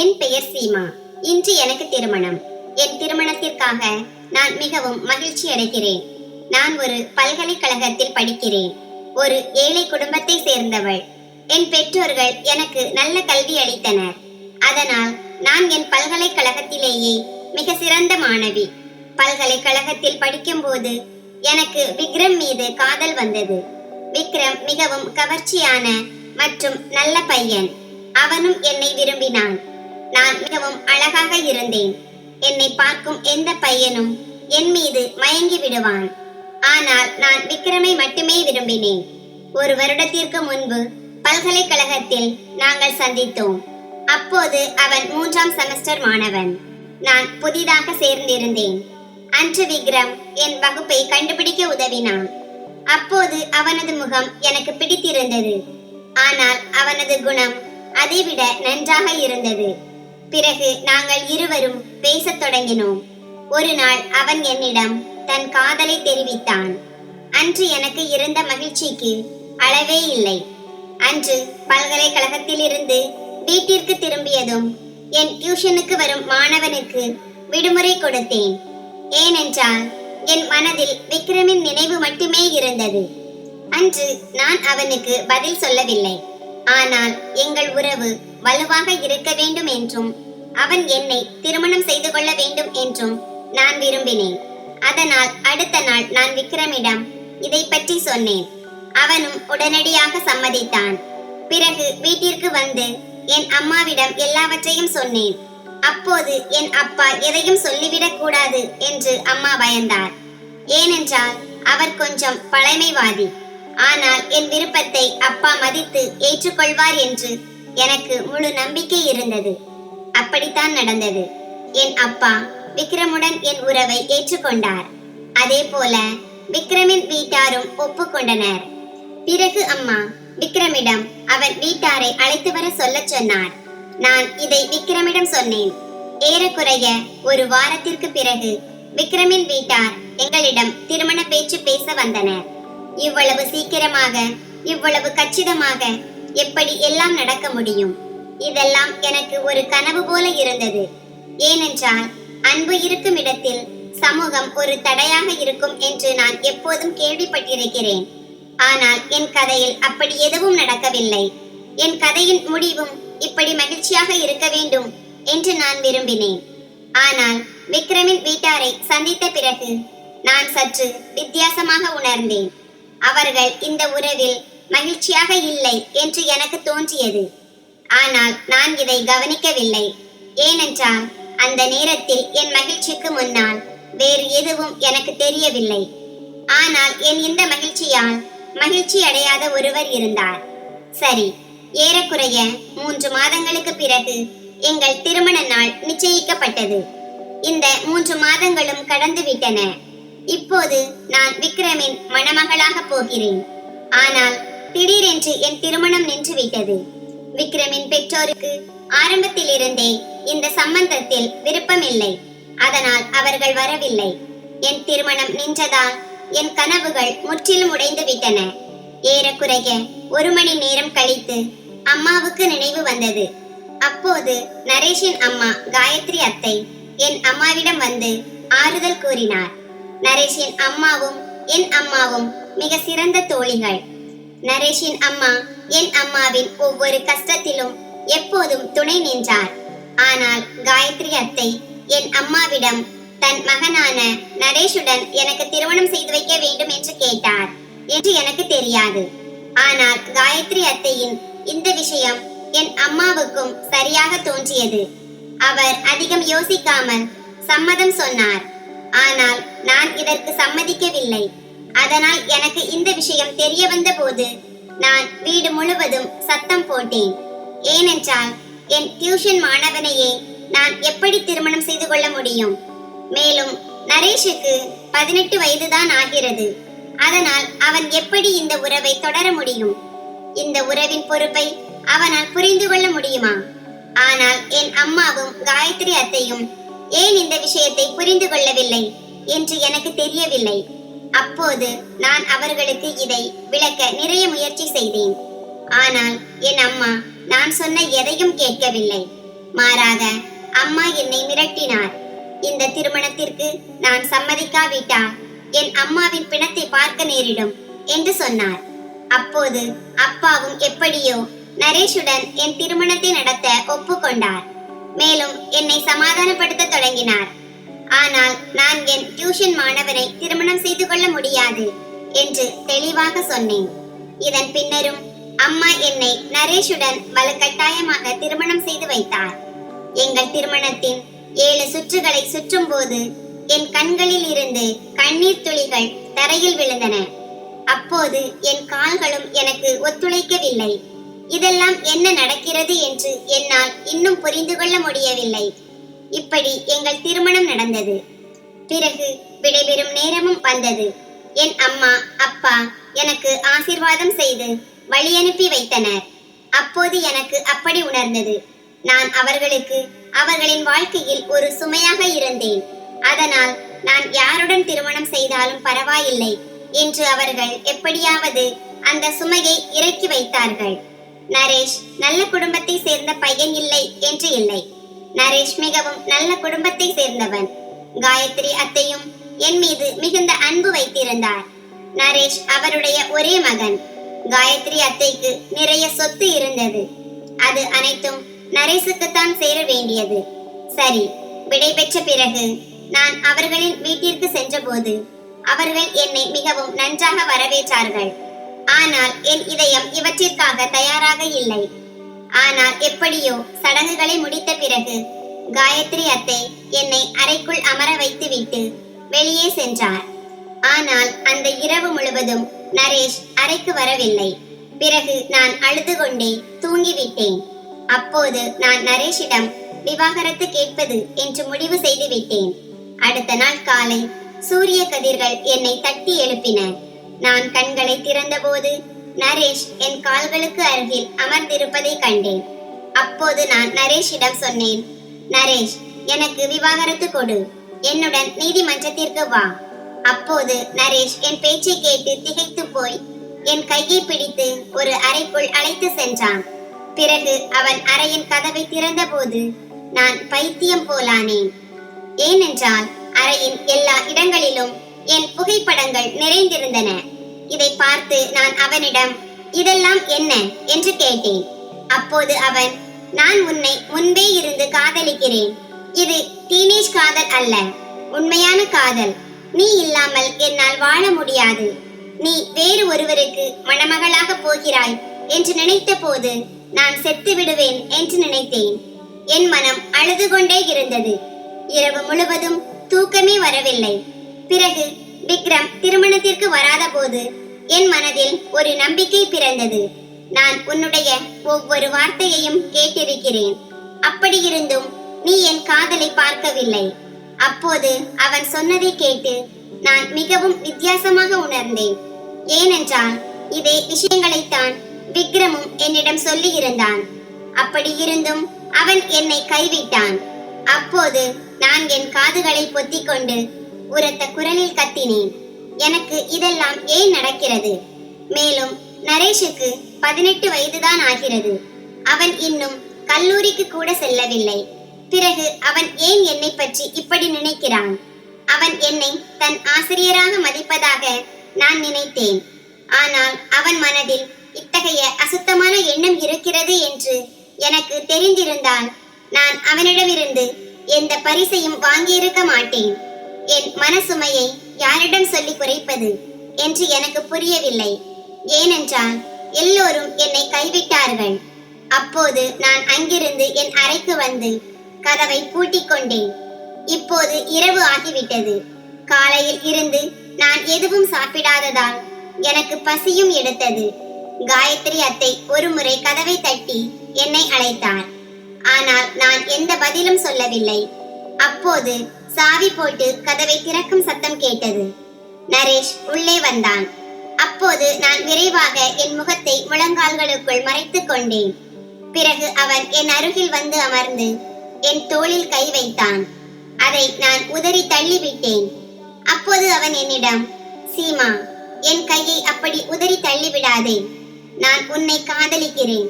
என் பெயர் சீமா. இன்று எனக்கு திருமணம். என் திருமணத்திற்காக நான் மிகவும் மகிழ்ச்சி அடைகிறேன். நான் ஒரு பல்கலைக்கழகத்தில் படிக்கிறேன். ஒரு ஏழை குடும்பத்தை சேர்ந்தவள். என் பெற்றோர்கள் எனக்கு நல்ல கல்வி அளித்தனர். அதனால் நான் என் பல்கலைக்கழகத்திலேயே மிக சிறந்த மாணவி. பல்கலைக்கழகத்தில் படிக்கும்போது எனக்கு விக்ரம் மீது காதல் வந்தது. விக்ரம் மிகவும் கவர்ச்சியான மற்றும் நல்ல பையன். அவனும் என்னை விரும்பினான். நான் மிகவும் அழகாக இருந்தேன். என்னை பார்க்கும் எந்த பையனும் என் மீது மயங்கி விடுவான். ஆனால் நான் விக்ரமை மட்டுமே விரும்பினேன். ஒரு வருடத்திற்கு முன்பு பல்கலைக்கழகத்தில் நாங்கள் சந்தித்தோம். அப்போது அவன் 3ஆம் செமஸ்டர் மாணவன். நான் புதிதாக சேர்ந்திருந்தேன். அன்று விக்ரம் என் வகுப்பை கண்டுபிடிக்க உதவினான். அப்போது அவனது முகம் எனக்கு பிடித்திருந்தது. ஆனால் அவனது குணம் அதைவிட நன்றாக இருந்தது. பிறகு நாங்கள் இருவரும் பேசத் தொடங்கினோம். ஒரு நாள் அவன் என்னிடம் தன் காதலை தெரிவித்தான். அன்று எனக்கு இருந்த மகிழ்ச்சிக்கு அளவே இல்லை. அன்று பல்கலைக்கழகத்திலிருந்து வீட்டிற்கு திரும்பியதும் என் டியூஷனுக்கு வரும் மாணவனுக்கு விடுமுறை கொடுத்தேன். ஏனென்றால் என் மனதில் விக்ரமின் நினைவு மட்டுமே இருந்தது. அன்று நான் அவனுக்கு பதில் சொல்லவில்லை. ஆனால் எங்கள் உறவு வலுவாக இருக்க வேண்டும் என்றும் அவன் என்னை திருமணம் செய்து கொள்ள வேண்டும் என்றும் நான் விரும்பினேன். அதனால் அடுத்த நாள் நான் விக்ரமிடம் இதை பற்றி சொன்னேன். அவனும் உடனடியாக சம்மதித்தான். பிறகு வீட்டிற்கு வந்து என் அம்மாவிடம் எல்லாவற்றையும் சொன்னேன். அப்போது என் அப்பா எதையும் சொல்லிவிடக் கூடாது என்று அம்மா பயந்தார். ஏனென்றால் அவர் கொஞ்சம் பழமைவாதி. ஆனால் என் விருப்பத்தை அப்பா மதித்து ஏற்றுக்கொள்வார் என்று எனக்கு முழு நம்பிக்கை இருந்தது. அப்படித்தான் நடந்தது. என் அப்பா விக்ரமுடன் என் உறவை ஏற்றுக்கொண்டார். அதே போல விக்ரமின் வீட்டாரும் ஒப்புக்கொண்டனர். பிறகு அம்மா விக்ரமிடம் அவன் வீட்டாரை அழைத்து வர சொல்ல சொன்னார். நான் இதை விக்ரமிடம் சொன்னேன். ஏறக்குறைய ஒரு வாரத்திற்கு பிறகு விக்ரமின் வீட்டார் எங்களிடம் திருமண பேச்சு பேச வந்தனர். இவ்வளவு சீக்கிரமாக, இவ்வளவு கச்சிதமாக எப்படி எல்லாம் நடக்க முடியும்? இதெல்லாம் எனக்கு ஒரு கனவு போல இருந்தது. ஏனென்றால் அன்பு இருக்கும் இடத்தில் சமூகம் ஒரு தடையாக இருக்கும் என்று நான் எப்போதும் கேள்விப்பட்டிருக்கிறேன். ஆனால் என் கதையில் அப்படி எதுவும் நடக்கவில்லை. என் கதையின் முடிவும் இப்படி மகிழ்ச்சியாக இருக்க வேண்டும் என்று நான் விரும்பினேன். ஆனால் விக்ரமின் வீட்டாரை சந்தித்த பிறகு நான் சற்று வித்தியாசமாக உணர்ந்தேன். அவர்கள் இந்த உறவில் மகிழ்ச்சியாக இல்லை என்று எனக்கு தோன்றியது. ஆனால் நான் இதை கவனிக்கவில்லை. ஏனென்றால் அந்த நேரத்தில் என் மகிழ்ச்சிக்கு முன்னால் வேறு எதுவும் எனக்கு தெரியவில்லை. ஆனால் என் இந்த மகிழ்ச்சியால் மகிழ்ச்சி அடையாத ஒருவர் இருந்தார். சரி, ஏறக்குறைய 3 மாதங்களுக்கு பிறகு எங்கள் திருமண நாள் நிச்சயிக்கப்பட்டது. இந்த 3 மாதங்களும் கடந்து விட்டன. இப்போது நான் விக்ரமின் மணமகளாக போகிறேன். ஆனால் திடீரென்று என் திருமணம் நின்று விட்டது. விக்ரமின் பெற்றோருக்கு ஆரம்பத்திலிருந்தே இந்த சம்பந்தத்தில் விருப்பமில்லை. அதனால் அவர்கள் வரவில்லை. என் திருமணம் நின்றதால் என் கனவுகள் முற்றிலும் உடைந்து விட்டன. ஏறக்குறைய 1 மணி நேரம் கழித்து அம்மாவுக்கு நினைவு வந்தது. அப்போது நரேஷின் அம்மா காயத்ரி அத்தை என் அம்மாவிடம் வந்து ஆறுதல் கூறினார். நரேஷின் அம்மாவும் என் அம்மாவும் மிக சிறந்த தோழிகள். நரேஷின் அம்மா என் அம்மாவின் ஒவ்வொரு கஷ்டத்திலும் எப்போதும் துணை நின்றார். ஆனால் காயத்ரி அத்தை என் அம்மாவிடம் தன் மகனான நரேஷுடன் எனக்கு திருமணம் செய்து வைக்க வேண்டும் என்று கேட்டார் என்று எனக்கு தெரியாது. ஆனால் காயத்ரி அத்தையின் இந்த விஷயம் என் அம்மாவுக்கும் சரியாக தோன்றியது. அவர் அதிகம் யோசிக்காமல் சம்மதம் சொன்னார். ஆனால் நான் இதற்கு சம்மதிக்கவில்லை. அதனால் எனக்கு இந்த விஷயம் தெரிய வந்த போது நான் வீடு முழுவதும் சத்தம் போட்டேன். ஏனென்றால் என் டியூஷன் மாணவனையே நான் எப்படி திருமணம் செய்து கொள்ள முடியும்? மேலும் நரேஷுக்கு 18 வயதுதான் ஆகிறது. அதனால் அவன் எப்படி இந்த உறவை தொடர முடியும்? இந்த உறவின் பொறுப்பை அவனால் புரிந்து கொள்ள முடியுமா? ஆனால் என் அம்மாவும் காயத்ரி அத்தையும் ஏன் இந்த விஷயத்தை புரிந்து கொள்ளவில்லை என்று எனக்கு தெரியவில்லை. அப்போது நான் அவர்களுக்கு இதை விளக்க நிறைய முயற்சி செய்தேன். ஆனால் என் அம்மா நான் சொன்ன எதையும் கேட்கவில்லை. மாறாக அம்மா என்னை மிரட்டினார். இந்த திருமணத்திற்கு நான் சம்மதிக்காவிட்டால் என் அம்மாவின் பிணத்தை பார்க்க நேரிடும் என்று சொன்னார். அப்போது அப்பாவும் எப்படியோ நரேஷுடன் என் திருமணத்தை நடத்த ஒப்புக்கொண்டார். மேலும் என்னை சமாதானப்படுத்த தொடங்கினார். ஆனால் நான் என் டியூஷன் மாணவனை திருமணம் செய்து கொள்ள முடியாது என்று தெளிவாக சொன்னேன். இதன் பின்னரும் அம்மா என்னை நரேஷுடன் வலுக்கட்டாயமாக திருமணம் செய்து வைத்தார். எங்கள் திருமணத்தின் 7 சுற்றுகளை சுற்றும் போது என் கண்களில் இருந்து கண்ணீர் துளிகள் தரையில் விழுந்தன. அப்போது என் கால்களும் எனக்கு ஒத்துழைக்கவில்லை. இதெல்லாம் என்ன நடக்கிறது என்று என்னால் இன்னும் புரிந்து கொள்ள முடியவில்லை. இப்படி எங்கள் திருமணம் நடந்தது. பிறகு விடைபெறும் நேரமும் வந்தது. என் அம்மா அப்பா எனக்கு ஆசீர்வாதம் செய்து வழி அனுப்பி வைத்தனர். அப்போது எனக்கு அப்படி உணர்ந்தது, நான் அவர்களுக்கு அவர்களின் வாழ்க்கையில் ஒரு சுமையாக இருந்தேன். அதனால் நான் யாருடன் திருமணம் செய்தாலும் பரவாயில்லை என்று அவர்கள் எப்படியாவது அந்த சுமையை இறக்கி வைத்தார்கள். நரேஷ் நல்ல குடும்பத்தை சேர்ந்த பையன் இல்லை என்று இல்லை. நரேஷ் மிகவும் நல்ல குடும்பத்தை சேர்ந்தவன். காயத்ரி அத்தையும் என் மீது மிகுந்த அன்பு வைத்திருந்தார். நரேஷ் அவருடைய ஒரே மகன். காயத்ரி அத்தைக்கு நிறைய சொத்து இருந்தது. அது அனைத்தும் நரேஷுக்குத்தான் சேர வேண்டியது. சரி, விடை பெற்ற பிறகு நான் அவர்களின் வீட்டிற்கு சென்றபோது அவர்கள் என்னை மிகவும் நன்றாக வரவேற்றார்கள். ஆனால் என் இதயம் இவற்றிற்காக தயாராக இல்லை. ஆனால் எப்படியோ சடங்குகளை முடித்த பிறகு காயத்ரி அத்தை என்னை அறைக்குள் அமர வைத்துவிட்டு வெளியே சென்றார். ஆனால் அந்த இரவு முழுவதும் நரேஷ் அறைக்கு வரவில்லை. பிறகு நான் அழுது கொண்டே தூங்கிவிட்டேன். அப்போது நான் நரேஷிடம் விவாகரத்து கேட்பது என்று முடிவு செய்து விட்டேன். அடுத்த நாள் காலை சூரிய கதிர்கள் என்னை தட்டி எழுப்பின. நான் கண்களை திறந்தபோது நரேஷ் என் கால்களுக்கு அருகில் அமர்ந்திருப்பதை கண்டேன். அப்போது நான் நரேஷிடம் சொன்னேன், நரேஷ், எனக்கு விவாகரத்து கொடு, என்னுடன் நீதிமன்றத்திற்கு வா. அப்போது நரேஷ் என் பேச்சை கேட்டு திகைத்து போய் என் கையை பிடித்து ஒரு அறைக்குள் அழைத்து சென்றான். பிறகு அவன் அறையின் கதவை திறந்தபோது நான் பைத்தியம் போலானேன். ஏனென்றால் அறையின் எல்லா இடங்களிலும் என் புகைப்படங்கள் நிறைந்திருந்தன. இதை பார்த்து நான் அவனிடம் இதெல்லாம் என்ன என்று கேட்டேன். அப்போது அவன், நான் உன்னை முன்பே இருந்து காதலிக்கிறேன். இது டீனேஜ் காதல் அல்ல, உண்மையான காதல். நீ இல்லாமல் என்னால் வாழ முடியாது. நீ வேறு ஒருவருக்கு மணமகளாக போகிறாய் என்று நினைத்த போது நான் செத்து விடுவேன் என்று நினைத்தேன். என் மனம் அழுது கொண்டே இருந்தது. இரவு முழுவதும் தூக்கமே வரவில்லை. பிறகு விக்ரம் திருமணத்திற்கு வராத போது என் மனதில் ஒரு நம்பிக்கை பிறந்தது. நான் உன்னுடைய ஒவ்வொரு வார்த்தையையும் கேட்டிருக்கிறேன். அப்படி இருந்தும் நீ என் காதலை பார்க்கவில்லை. அப்போது அவன் சொன்னதை கேட்டு நான் மிகவும் வித்தியாசமாக உணர்ந்தேன். ஏனென்றால் இதே விஷயங்களைத்தான் விக்ரமும் என்னிடம் சொல்லி இருந்தான். அப்படி இருந்தும் அவன் என்னை கைவிட்டான். அப்போது நான் என் காதுகளை பொத்திக்கொண்டு உரத்த குரலில் கத்தினேன், எனக்கு இதெல்லாம் ஏன் நடக்கிறது? மேலும் நரேஷுக்கு 18 வயதுதான் ஆகிறது. அவன் இன்னும் கல்லூரிக்கு கூட செல்லவில்லை. பிறகு அவன் ஏன் என்னை பற்றி இப்படி நினைக்கிறான்? அவன் என்னை தன் ஆசிரியராக மதிப்பதாக நான் நினைத்தேன். ஆனால் அவன் மனதில் இத்தகைய அசுத்தமான எண்ணம் இருக்கிறது என்று எனக்கு தெரிந்திருந்தால் நான் அவனிடமிருந்து எந்த பரிசையும் வாங்கியிருக்க மாட்டேன். என் மனசுமையை யாரிடம் சொல்லி குறைப்பது என்று எனக்கு புரியவில்லை. ஏனென்றால் எல்லோரும் என்னை கைவிட்டார்கள். அப்போது நான் அங்கிருந்து என் அறைக்கு வந்து கதவை பூட்டிக் கொண்டேன். இப்போது இரவு ஆகிவிட்டது. காலையில் இருந்து நான் எதுவும் சாப்பிடாததால் எனக்கு பசியும் எடுத்தது. காயத்ரி அத்தை ஒரு முறை கதவை தட்டி என்னை அழைத்தார். ஆனால் நான் எந்த பதிலும் சொல்லவில்லை. அப்போது சாவி போட்டு கதவை திறக்கும் சத்தம் கேட்டது. நரேஷ் உள்ளே வந்தான். அப்போது நான் விரைவாக என் முகத்தை முழங்கால்களுக்குள் மறைத்துக் கொண்டேன். பிறகு அவன் என் அருகில் வந்து அமர்ந்து என் தோளில் கை வைத்தான். அதை நான் உதறி தள்ளிவிட்டேன். அப்போது அவன் என்னிடம், சீமா, என் கையை அப்படி உதறி தள்ளிவிடாதே. நான் உன்னை காதலிக்கிறேன்.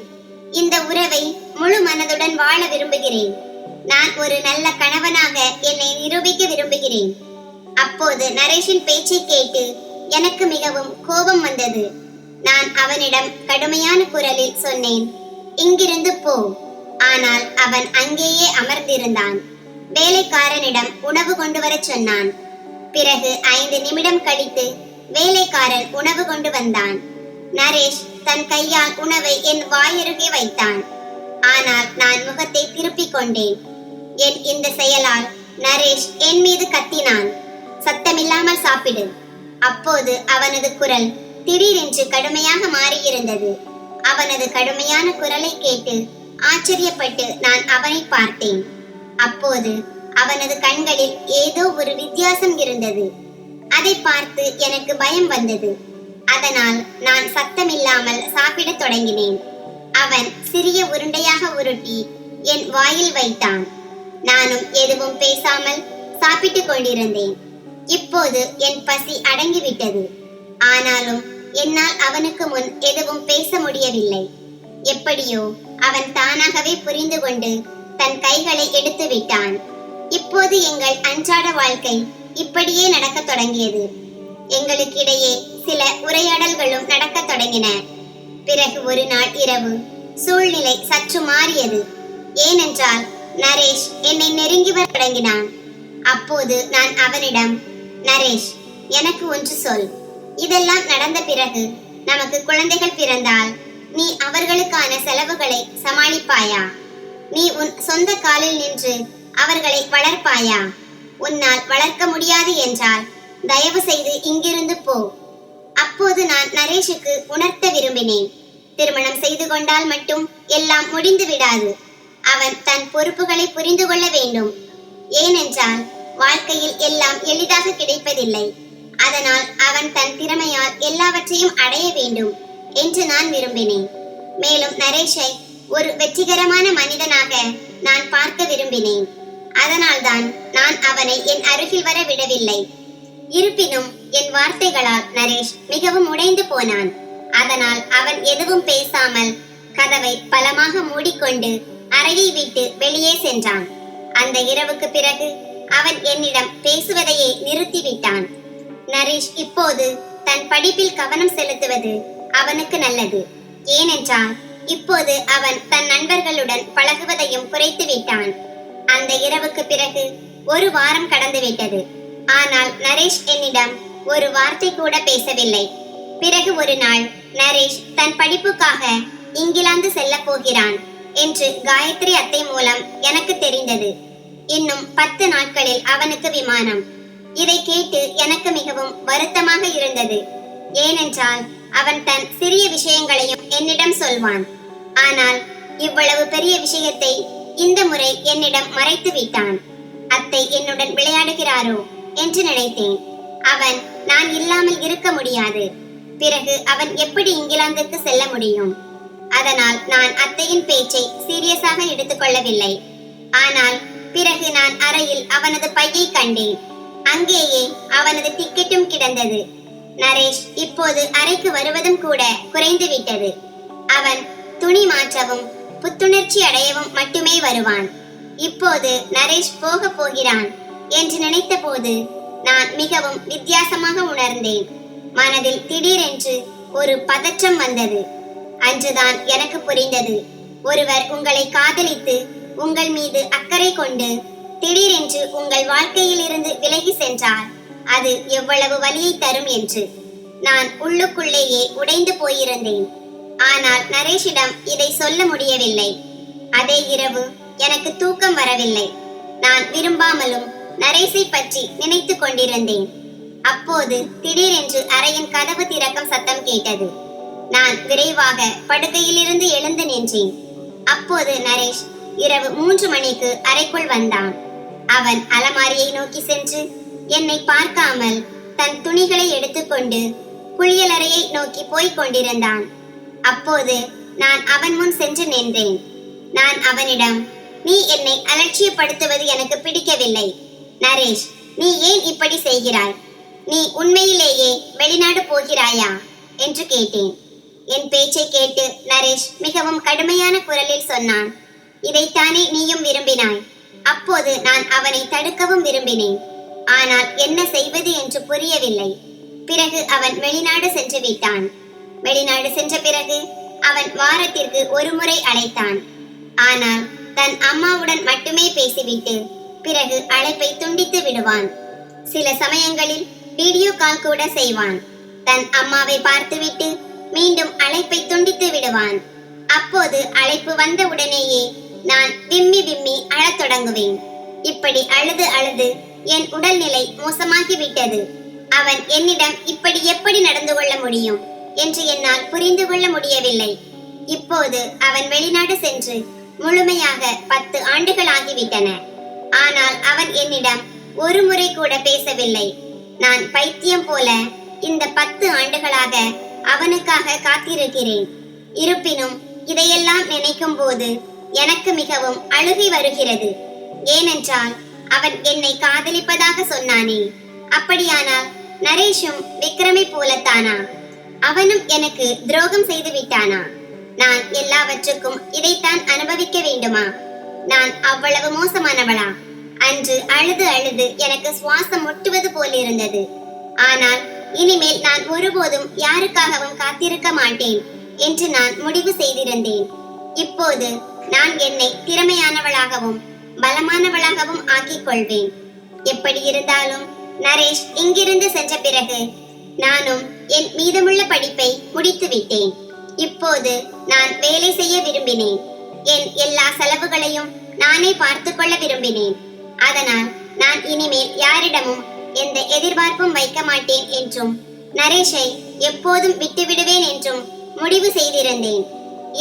இந்த உறவை முழு மனதுடன் வாழ விரும்புகிறேன். நான் ஒரு நல்ல கணவனாக என்னை நிரூபிக்க விரும்புகிறேன். அப்போது நரேஷின் பேச்சை கேட்டு எனக்கு மிகவும் கோபம் வந்தது. நான் அவனிடம் கடுமையான குரலில் சொன்னேன், இங்கிருந்து போ. ஆனால் அவன் அங்கேயே அமர்ந்திருந்தான். வேலைக்காரனிடம் உணவு கொண்டு வரச் சொன்னான். பிறகு 5 நிமிடம் கழித்து வேலைக்காரன் உணவு கொண்டு வந்தான். நரேஷ் தன் கையால் உணவை என் வாயருகே வைத்தான். ஆனால் நான் முகத்தை திருப்பிக் கொண்டேன். என் இந்த செயலால் நரேஷ் என் மீது கத்தினான். சத்தமில்லாமல் சாப்பிடு. அப்போது அவனது குரல் திடீரென்று கடுமையாக மாறியிருந்தது. அவனது கடுமையான குரலை கேட்டு ஆச்சரியப்பட்டு நான் அவனை பார்த்தேன். அப்போது அவனது கண்களில் ஏதோ ஒரு வித்தியாசம் இருந்தது. அதை பார்த்து எனக்கு பயம் வந்தது. அதனால் நான் சத்தமில்லாமல் சாப்பிடத் தொடங்கினேன். அவன் சிறிய உருண்டையாக உருட்டி என் வாயில் வைத்தான். நானும் எதுவும் பேசாமல் சாப்பிட்டுக் கொண்டிருந்தேன். இப்போது என் பசி அடங்கிவிட்டது. ஆனாலும் என்னால் அவனுக்கு முன் எதுவும் பேச முடியவில்லை. எப்படியோ அவன் தானாகவே புரிந்து கொண்டு தன் கைகளை எடுத்து விட்டான். இப்போது எங்கள் அன்றாட வாழ்க்கை இப்படியே நடக்கத் தொடங்கியது. எங்களுக்கிடையே சில உரையாடல்களும் நடக்கத் தொடங்கின. பிறகு ஒரு நாள் இரவு சூழ்நிலை சற்று மாறியது. ஏனென்றால் நரேஷ் என்னை நெருங்கி வர தொடங்கினான். அப்போது நான் அவனிடம், நரேஷ், எனக்கு ஒன்று சொல். இதெல்லாம் நடந்த பிறகு நமக்கு குழந்தைகள் பிறந்தால் நீ அவர்களுக்கான செலவுகளை சமாளிப்பாயா? நீ உன் சொந்த காலில் நின்று அவர்களை வளர்ப்பாயா? உன்னால் வளர்க்க முடியாது என்றால் தயவு செய்து இங்கிருந்து போ. அப்போது நான் நரேஷுக்கு உணர்த்த விரும்பினேன், திருமணம் செய்து கொண்டால் மட்டும் எல்லாம் முடிந்து விடாது. அவன் தன் பொறுப்புகளை புரிந்து கொள்ள வேண்டும். ஏனென்றால் வாழ்க்கையில் எல்லாம் எளிதாக கிடைப்பதில்லை. அதனால் அவன் தன் திறமையால் எல்லாவற்றையும் அடைய வேண்டும் என்று நான் விரும்பினேன். மேலும் நரேஷை ஒரு வெற்றிகரமான மனிதனாக நான் பார்க்க விரும்பினேன். அதனால்தான் நான் அவனை என் அருகில் வர விடவில்லை. இருப்பினும் என் வார்த்தைகளால் நரேஷ் மிகவும் உடைந்து போனான். அதனால் அவன் எதுவும் பேசாமல் கதவை பலமாக மூடிக்கொண்டு அறையை விட்டு வெளியே சென்றான். அந்த இரவுக்கு பிறகு அவன் என்னிடம் பேசுவதையே நிறுத்திவிட்டான். நரேஷ் இப்போது தன் படிப்பில் கவனம் செலுத்துவது அவனுக்கு நல்லது. ஏனென்றால் இப்போது அவன் தன் நண்பர்களுடன் பழகுவதையும் குறைத்து விட்டான். அந்த இரவுக்கு பிறகு 1 வாரம் கடந்து விட்டது. ஆனால் நரேஷ் என்னிடம் ஒரு வார்த்தை கூட பேசவில்லை. பிறகு ஒரு நாள் நரேஷ் தன் படிப்புக்காக இங்கிலாந்து செல்ல போகிறான் என்று காயத்ரி அத்தை மூலம் எனக்கு தெரிந்தது. இன்னும் 10 நாட்களில் அவனுக்கு விமானம். இதை கேட்டு எனக்கு மிகவும் வருத்தமாக இருந்தது. ஏனென்றால் அவன் தன் சிறிய விஷயங்களையும் என்னிடம் சொல்வான். ஆனால் இவ்வளவு பெரிய விஷயத்தை இந்த முறை என்னிடம் மறைத்து விட்டான். அத்தை என்னுடன் விளையாடுகிறாரோ என்று நினைத்தேன். அவன் நான் இல்லாமல் இருக்க முடியாது. பிறகு அவன் எப்படி இங்கிலாந்துக்கு செல்ல முடியும்? அதனால் நான் அத்தையின் பேச்சை சீரியஸாக எடுத்துக்கொள்ளவில்லை. ஆனால் பிறகு நான் அறையில் அவனது பையை கண்டேன். அங்கேயே அவனது டிக்கெட்டும் கிடந்தது. நரேஷ் இப்போது அறைக்கு வருவதும் கூட குறைந்து விட்டது. அவன் துணி மாற்றவும் புத்துணர்ச்சி அடையவும் மட்டுமே வருவான். இப்போது நரேஷ் போக போகிறான் என்று நினைத்த போது நான் மிகவும் வித்தியாசமாக உணர்ந்தேன். மனதில் திடீரென்று ஒரு பதற்றம் வந்தது. அன்றுதான் எனக்கு புரிந்தது, ஒருவர் உங்களை காதலித்து உங்கள் மீது அக்கறை கொண்டு திடீரென்று உங்கள் வாழ்க்கையில் இருந்து விலகி சென்றால் அது எவ்வளவு வலியை தரும் என்று. நான் உள்ளுக்குள்ளேயே உடைந்து போயிருந்தேன். ஆனால் நரேஷிடம் இதை சொல்ல முடியவில்லை. அதே இரவு எனக்கு தூக்கம் வரவில்லை. நான் விரும்பாமலும் நரேஷை பற்றி நினைத்து கொண்டிருந்தேன். அப்போது திடீரென்று அறையின் கதவு திறக்கும் சத்தம் கேட்டது. நான் விரைவாக படுக்கையிலிருந்து எழுந்து நின்றேன். அப்போது நரேஷ் இரவு 3 மணிக்கு அறைக்குள் வந்தான். அவன் அலமாரியை நோக்கி சென்று என்னை பார்க்காமல் தன் துணிகளை எடுத்துக்கொண்டு குளியலறையை நோக்கி போய்க் கொண்டிருந்தான். அப்போது நான் அவன் முன் சென்று நின்றேன். நான் அவனிடம், நீ என்னை அலட்சியப்படுத்துவது எனக்கு பிடிக்கவில்லை. நரேஷ், நீ ஏன் இப்படி செய்கிறாய்? நீ உண்மையிலேயே வெளிநாடு போகிறாயா என்று கேட்டேன். என் பேச்சை கேட்டு நரேஷ் மிகவும் கடுமையான குரலில் சொன்னான், இதைத்தானே நீயும் விரும்பினாய். அப்போது நான் அவனை தடுக்கவும் விரும்பினேன். ஆனால் என்ன செய்வது என்று புரியவில்லை. பிறகு அவன் வெளிநாடு சென்று விட்டான். வெளிநாடு சென்ற பிறகு அவன் வாரத்திற்கு ஒரு முறை அழைத்தான். ஆனால் தன் அம்மாவுடன் மட்டுமே பேசிவிட்டு பிறகு அழைப்பை துண்டித்து விடுவான். சில சமயங்களில் வீடியோ கால் கூட செய்வான். தன் அம்மாவை பார்த்துவிட்டு மீண்டும் அழைப்பை துண்டித்து விடுவான். அப்போது அழைப்பு வந்த உடனேயே நான் விம்மி விம்மி அழத் தொடங்குவேன். இப்படி அழுது அழுது என் உடல்நிலை மோசமாகிவிட்டது. அவன் என்னிடம் இப்படி எப்படி நடந்து கொள்ள முடியும் என்று என்னால் புரிந்து கொள்ள முடியவில்லை. இப்போது அவன் வெளிநாடு சென்று முழுமையாக 10 ஆண்டுகள் ஆகிவிட்டன. ஆனால் அவன் என்னிடம் ஒரு முறை கூட பேசவில்லை. நான் பைத்தியம் போல இந்த 10 ஆண்டுகளாக அவனுக்காக காத்திருக்கிறேன். இருப்பினும் இதையெல்லாம் நினைக்கும் போது எனக்கு மிகவும் அழுகை வருகிறது. ஏனென்றால் அவன் என்னை காதலிப்பதாக சொன்னானே, அப்படியானால் நரேஷும் விக்ரமை போலத்தானா? அவனும் எனக்கு துரோகம் செய்து விட்டானா? நான் எல்லாவற்றுக்கும் இதைத்தான் அனுபவிக்க வேண்டுமா? நான் அவ்வளவு மோசமானவளா? அன்று அழுது அழுது எனக்கு சுவாசம் முட்டுவது போலிருந்தது. ஆனால் இனிமேல் நான் ஒருபோதும் யாருக்காகவும் காத்திருக்க மாட்டேன் என்று நான் முடிவு செய்திருந்தேன். இப்போது நான் என்னை திறமையானவளாகவும் பலமானவளாகவும் ஆக்கிக் கொள்வேன். எப்படி இருந்தாலும் நரேஷ் இங்கிருந்து சென்ற பிறகு நானும் என் மீதமுள்ள படிப்பை முடித்து விட்டேன். இப்போது நான் வேலை செய்ய விரும்பினேன். என் எல்லா செலவுகளையும் நானே பார்த்து கொள்ள விரும்பினேன். அதனால் நான் இனிமேல் யாரிடமும் எந்த எதிர்பார்ப்பும் வைக்க மாட்டேன் என்றும் நரேஷை எப்போதும் விட்டுவிடுவேன் என்றும் முடிவு செய்திருந்தேன்.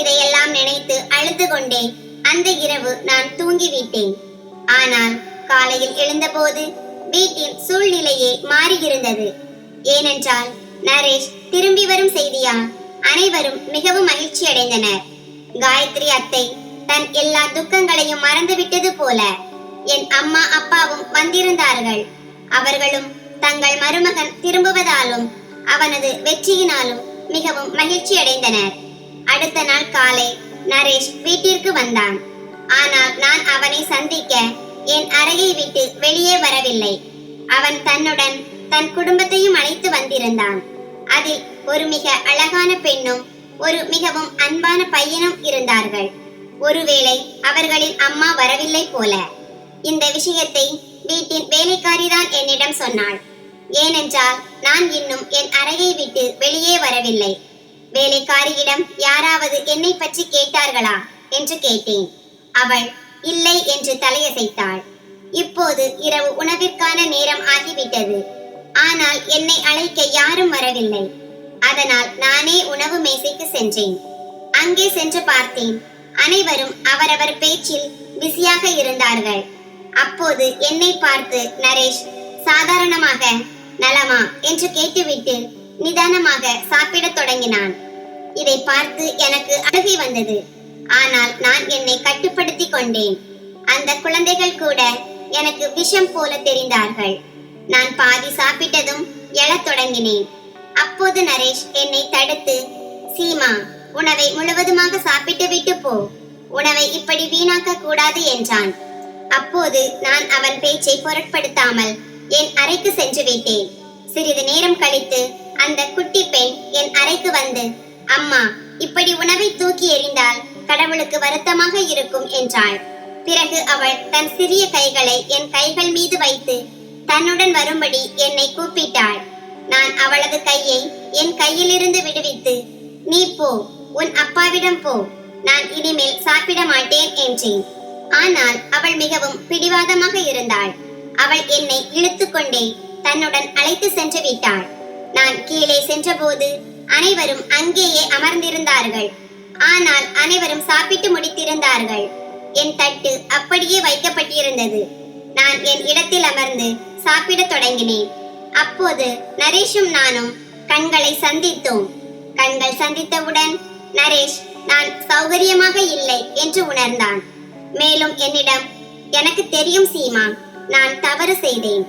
இதையெல்லாம் நினைத்து அழுது கொண்டே அந்த இரவு நான் தூங்கிவிட்டேன். ஆனால் காலையில் எழுந்தபோது வீட்டின் சூழ்நிலையே மாறியிருந்தது. ஏனென்றால் நரேஷ் திரும்பி வரும் செய்தியால் அனைவரும் மிகவும் மகிழ்ச்சி அடைந்தனர். காயத்ரி அத்தை தன் எல்லா துக்கங்களையும் மறந்துவிட்டது போல என் அம்மா அப்பாவும் வந்திருந்தார்கள். அவர்களும் தங்கள் மருமகன் திரும்புவதாலும் அவனது வெற்றியினாலும் மிகவும் மகிழ்ச்சி அடைந்தனர். அடுத்த நாள் காலை நரேஷ் வீட்டிற்கு வந்தான். ஆனால் நான் அவனை சந்திக்க என் அறையை விட்டு வெளியே வரவில்லை. அவன் தன்னுடன் தன் குடும்பத்தையும் அழைத்து வந்திருந்தான். அதில் ஒரு மிக அழகான பெண்ணும் ஒரு மிகவும் அன்பான பையனும் இருந்தார்கள். ஒருவேளை அவர்களின் அம்மா வரவில்லை போல. இந்த விஷயத்தை வீட்டின் வேலைக்காரிதான் என்னிடம் சொன்னாள். ஏனென்றால் நான் இன்னும் என் அறையை விட்டு வெளியே வரவில்லை. வேலைக்காரியிடம் யாராவது என்னை பற்றி கேட்டார்களா என்று கேட்டேன். அவள் இல்லை என்று தலையசைத்தாள். இப்போது இரவு உணவிற்கான நேரம் ஆகிவிட்டது. ஆனால் என்னை அழைக்க யாரும் வரவில்லை. அதனால் நானே உணவு மேசைக்கு சென்றேன். அங்கே சென்று பார்த்தேன். அனைவரும் அவரவர் பேச்சில் பிஸியாக இருந்தார்கள். அப்போது என்னை பார்த்து நரேஷ் சாதாரணமாக நலமா என்று கேட்டுவிட்டு நிதானமாக சாப்பிடத் தொடங்கினான். இதை பார்த்து எனக்கு அழுகை வந்தது. ஆனால் நான் என்னை கட்டுப்படுத்தி கொண்டேன். அந்த குழந்தைகள் கூட எனக்கு விஷம் போல தெரிந்தார்கள். நான் பாதி சாப்பிட்டதும் எழத் தொடங்கினேன். அப்போது நரேஷ் என்னை தடுத்து, சீமா, உணவை முழுவதுமாக சாப்பிட்டு விட்டு போ. உணவை இப்படி வீணாக்க கூடாது என்றான். அப்போது நான் அவன் பேச்சை பொருட்படுத்தாமல் என் அறைக்கு சென்று விட்டேன். சிறிது நேரம் கழித்து அந்த குட்டி பெண் என் அறைக்கு வந்து, அம்மா, இப்படி உணவை தூக்கி எறிந்தால் கடவுளுக்கு வருத்தமாக இருக்கும் என்றாள். பிறகு அவள் தன் சிறிய கைகளை என் கைகள் மீது வைத்து தன்னுடன் வரும்படி என்னை கூப்பிட்டாள். நான் அவளது கையை என் கையிலிருந்து விடுவித்து, நீ போ, உன் அப்பாவிடம் போ, நான் இனிமேல் சாப்பிட மாட்டேன் என்றேன். ஆனால் அவள் மிகவும் பிடிவாதமாக இருந்தாள். அவள் என்னை இழுத்துக்கொண்டே தன்னுடன் அழைத்து சென்று விட்டாள். நான் கீழே சென்றபோது அனைவரும் அங்கேயே அமர்ந்திருந்தார்கள். ஆனால் அனைவரும் சாப்பிட்டு முடித்திருந்தார்கள். என் தட்டு அப்படியே வைக்கப்பட்டிருந்தது. நான் என் இடத்தில் அமர்ந்து சாப்பிடத் தொடங்கினேன். அப்போது நரேஷும் நானும் கண்களை சந்தித்தோம். கண்கள் சந்தித்தவுடன் நரேஷ் நான் சௌகரியமாக இல்லை என்று உணர்ந்தான். மேலும் என்னிடம், எனக்கு தெரியும் சீமா, நான் தவறு செய்தேன்.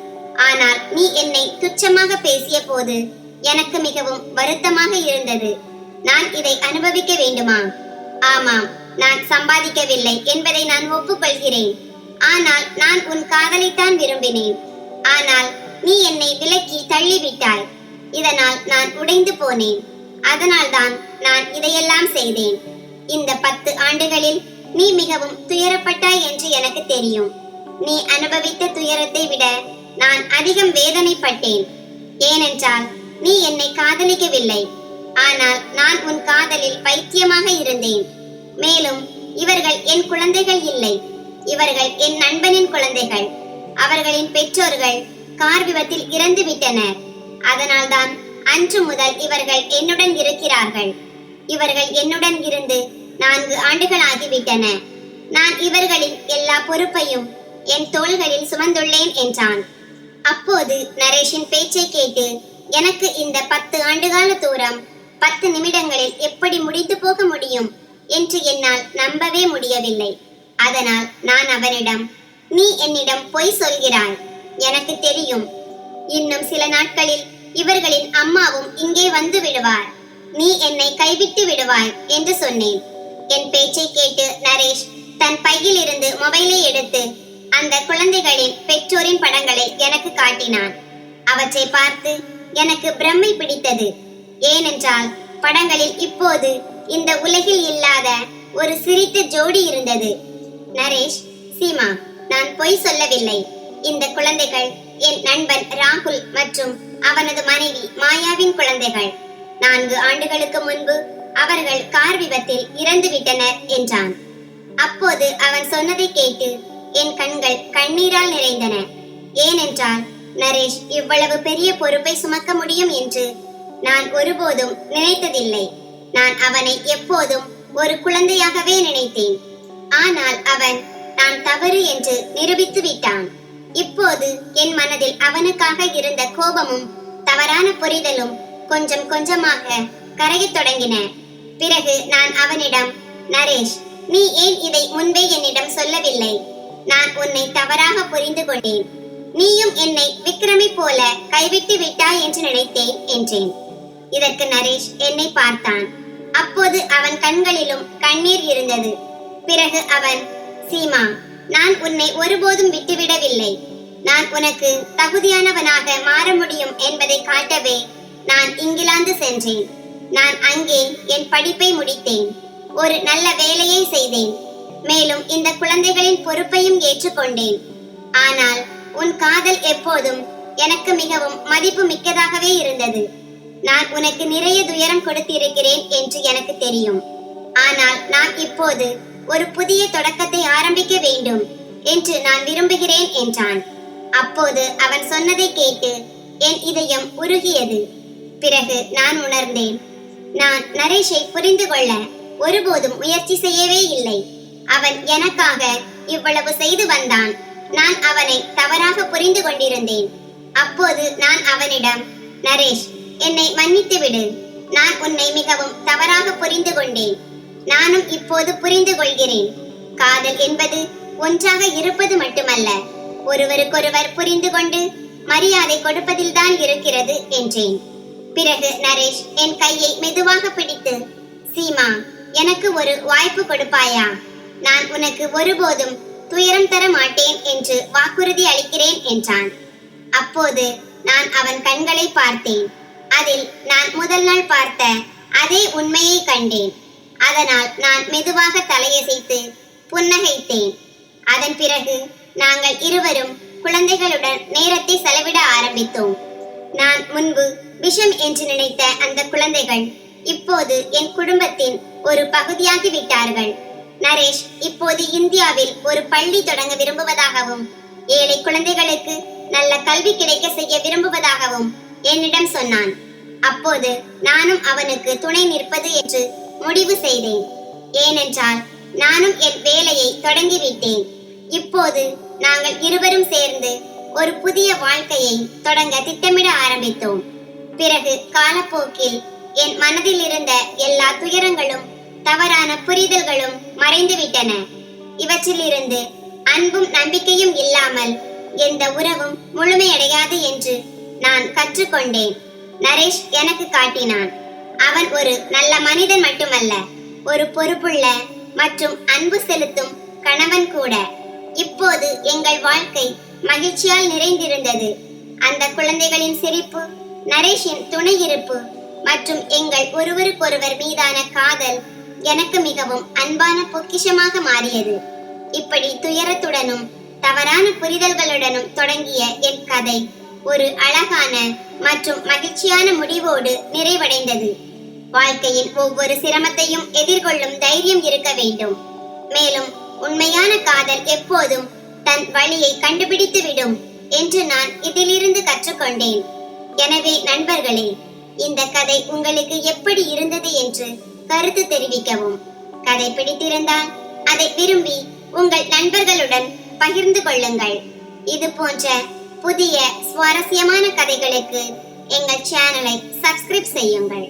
ஆனால் நீ என்னை துச்சமாக பேசிய போது எனக்கு மிகவும் வருத்தமாக இருந்தது. நான் இதை அனுபவிக்க வேண்டுமா? ஆமாம், நான் சம்பாதிக்கவில்லை என்பதை நான் ஒப்புக்கொள்கிறேன். ஆனால் நான் உன் காதலைத்தான் விரும்பினேன். ஆனால் நீ என்னை விலக்கி தள்ளிவிட்டாய். இதனால் நான் உடைந்து போனேன். அதனால்தான் நான் இதையெல்லாம் செய்தேன். இந்த 10 ஆண்டுகளில் நீ மிகவும் துயரப்பட்டாய் என்று எனக்கு தெரியும். நீ அனுபவித்த துயரத்தை விட நான் அதிகம் வேதனைப்பட்டேன். ஏனென்றால் நீ என்னை காதலிக்கவில்லை. ஆனால் நான் உன் காதலில் பைத்தியமாக இருந்தேன். மேலும் இவர்கள் என் குழந்தைகள் இல்லை. இவர்கள் என் நண்பனின் குழந்தைகள். அவர்களின் பெற்றோர்கள் கார் விபத்தில் இறந்து விட்டனர். அதனால்தான் அன்று முதல் இவர்கள் என்னுடன் இருக்கிறார்கள். இவர்கள் என்னுடன் இருந்து 4 ஆண்டுகள் ஆகிவிட்டன. நான் இவர்களின் எல்லா பொறுப்பையும் என் தோள்களில் சுமந்துள்ளேன் என்றான். அப்போது நரேஷின் பேச்சை கேட்டு எனக்கு இந்த 10 ஆண்டுகால தூரம் 10 நிமிடங்களில் எப்படி முடித்து போக முடியும் என்று என்னால் நம்பவே முடியவில்லை. அதனால் நான் அவனிடம், நீ என்னிடம் பொய் சொல்கிறாய். எனக்கு தெரியும். இன்னும் சில நாட்களில் இவர்களின் அம்மாவும் இங்கே வந்து விடுவார். நீ என்னை கைவிட்டு விடுவாய் என்று சொன்னேன். என் பேச்சை கேட்டு நரேஷ் தன் பையில் இருந்து மொபைலை எடுத்து அந்த குழந்தைகளின் பெற்றோரின் படங்களை எனக்கு காட்டினான். அவற்றை பார்த்து எனக்கு பிரமை பிடித்தது. ஏனென்றால் படங்களில் இப்போது இந்த உலகில் இல்லாத ஒரு சிரித்த ஜோடி இருந்தது. நரேஷ், சீமா, நான் பொய் சொல்லவில்லை. இந்த குழந்தைகள் என் நண்பன் ராகுல் மற்றும் அவனது மனைவி மாயாவின் குழந்தைகள். 4 ஆண்டுகளுக்கு முன்பு அவர்கள் கார் விபத்தில் இறந்து விட்டனர் என்றான். அப்போது அவன் சொன்னதை கேட்டு என் கண்கள் கண்ணீரால் நிறைந்தன. ஏனென்றால் நரேஷ் இவ்வளவு பெரிய பொறுப்பை சுமக்க முடியும் என்று நான் ஒருபோதும் நினைத்ததில்லை. நான் அவனை எப்போதும் ஒரு குழந்தையாகவே நினைத்தேன். ஆனால் அவன் நான் தவறு என்று நிரூபித்து விட்டான். இப்போது என் மனதில் அவனுக்காக இருந்த கோபமும் தவறான புரிதலும் கொஞ்சம் கொஞ்சமாக கரையத் தொடங்கின. பிறகு நான் அவனிடம், நரேஷ், நீ ஏன் இதை முன்பே என்னிடம் சொல்லவில்லை? நான் உன்னை தவறாக புரிந்து கொண்டேன். நீயும் என்னை விக்ரமை போல கைவிட்டு விட்டாய் என்று நினைத்தேன் என்றேன். இதற்கு நரேஷ் என்னை பார்த்தான். அப்போது அவன் கண்களிலும் கண்ணீர் இருந்தது. பிறகு அவன், சீமா, நான் உன்னை ஒருபோதும் விட்டுவிடவில்லை. நான் உனக்கு தகுதியானவனாக மாற முடியும் என்பதை காட்டவே நான் இங்கிலாந்து சென்றேன். நான் அங்கே என் படிப்பை முடித்தேன். ஒரு நல்ல வேலையை செய்தேன். மேலும் இந்த குழந்தைகளின் பொறுப்பையும் ஏற்றுக்கொண்டேன். ஆனால் உன் காதல் எப்போதும் எனக்கு மிகவும் மதிப்பு மிக்கதாகவே இருந்தது. நான் உனக்கு நிறைய துயரம் கொடுத்திருக்கிறேன் என்று எனக்கு தெரியும். ஆனால் நான் இப்போது ஒரு புதிய தொடக்கத்தை ஆரம்பிக்க வேண்டும் என்று நான் விரும்புகிறேன் என்றான். அப்போது அவன் சொன்னதை கேட்டு என் இதயம் உருகியது. பிறகு நான் உணர்ந்தேன், நான் நரேஷை புரிந்து கொள்ள ஒருபோதும் முயற்சி செய்யவே இல்லை. அவன் எனக்காக இவ்வளவு செய்து வந்தான். நான் அவனை தவறாக புரிந்து கொண்டிருந்தேன். அப்போது நான் அவனிடம், நரேஷ், என்னை மன்னித்து விடு. நான் உன்னை மிகவும் தவறாக புரிந்து கொண்டேன். நானும் இப்போது புரிந்து கொள்கிறேன். காதல் என்பது ஒன்றாக இருப்பது மட்டுமல்ல, ஒருவருக்கொருவர் புரிந்து கொண்டு மரியாதை கொடுப்பதில்தான் இருக்கிறது என்றேன். பிறகு நரேஷ் என் கையை மெதுவாக பிடித்து, சீமா, எனக்கு ஒரு வாய்ப்பு கொடுப்பாயா? நான் உனக்கு ஒருபோதும் துயரம் தர மாட்டேன் என்று வாக்குறுதி அளிக்கிறேன் என்றான். அப்போது நான் அவன் கண்களை பார்த்தேன். அதில் நான் முதல் நாள் பார்த்த அதே உண்மையை கண்டேன். அதனால் நான் மெதுவாக தலையசைத்து புன்னகைத்தேன். அதன் பிறகு நாங்கள் இருவரும் குழந்தைகளுடன் நேரத்தை செலவிட ஆரம்பித்தோம். நான் முன்பு விஷம் என்று நினைத்த அந்த குழந்தைகள் இப்போது என் குடும்பத்தின் ஒரு பகுதியாகி விட்டார்கள். நரேஷ் இப்போது இந்தியாவில் ஒரு பள்ளி தொடங்க விரும்புவதாகவும் ஏழை குழந்தைகளுக்கு நல்ல கல்வி கிடைக்க செய்ய விரும்புவதாகவும் என்னிடம் சொன்னான். அப்போது நானும் அவனுக்கு துணை நிற்பது என்று முடிவு செய்தேன். ஏனென்றால் நானும் என் வேலையை தொடங்கிவிட்டேன். இப்போது நாங்கள் இருவரும் சேர்ந்து ஒரு புதிய வாழ்க்கையை தொடங்க திட்டமிட ஆரம்பித்தோம். பிறகு காலப்போக்கில் என் மனதில் இருந்த எல்லா துயரங்களும் தவறான புரிதல்களும் மறைந்துவிட்டன. இவற்றிலிருந்து அன்பும் நம்பிக்கையும் இல்லாமல் எந்த உறவும் முழுமையடையாது என்று நான் கற்றுக்கொண்டேன். நரேஷ் எனக்கு காட்டினான். அவன் ஒரு நல்ல மனிதன் மட்டுமல்ல, ஒரு பொறுப்புள்ள மற்றும் அன்பு செலுத்தும் கணவன் கூட. இப்போது எங்கள் வாழ்க்கை மகிழ்ச்சியால் நிறைந்திருந்தது. அந்த குழந்தைகளின் சிரிப்பு, நரேஷின் துணை இருப்பு மற்றும் எங்கள் ஒருவருக்கொருவர் மீதான காதல் எனக்கு மிகவும் அன்பான பொக்கிஷமாக மாறியது. இப்படி துயரத்துடனும் தவறான புரிதல்களுடனும் தொடங்கிய என் கதை ஒரு அழகான மற்றும் மகிழ்ச்சியான முடிவோடு நிறைவடைந்தது. வாழ்க்கையின் ஒவ்வொரு சிரமத்தையும் எதிர்கொள்ளும் தைரியம் இருக்க வேண்டும். மேலும் உண்மையான காதல் எப்போதும் தன் வழியை கண்டுபிடித்து விடும் என்று நான் இதிலிருந்து கற்றுக்கொண்டேன். எனவே நண்பர்களே, இந்த கதை உங்களுக்கு எப்படி இருந்தது என்று கருத்து தெரிவிக்கவும். கதை பிடித்திருந்தால் அதை விரும்பி உங்கள் நண்பர்களுடன் பகிர்ந்து கொள்ளுங்கள். இது போன்ற புதிய சுவாரஸ்யமான கதைகளுக்கு எங்கள் சேனலை சப்ஸ்கிரைப் செய்யுங்கள்.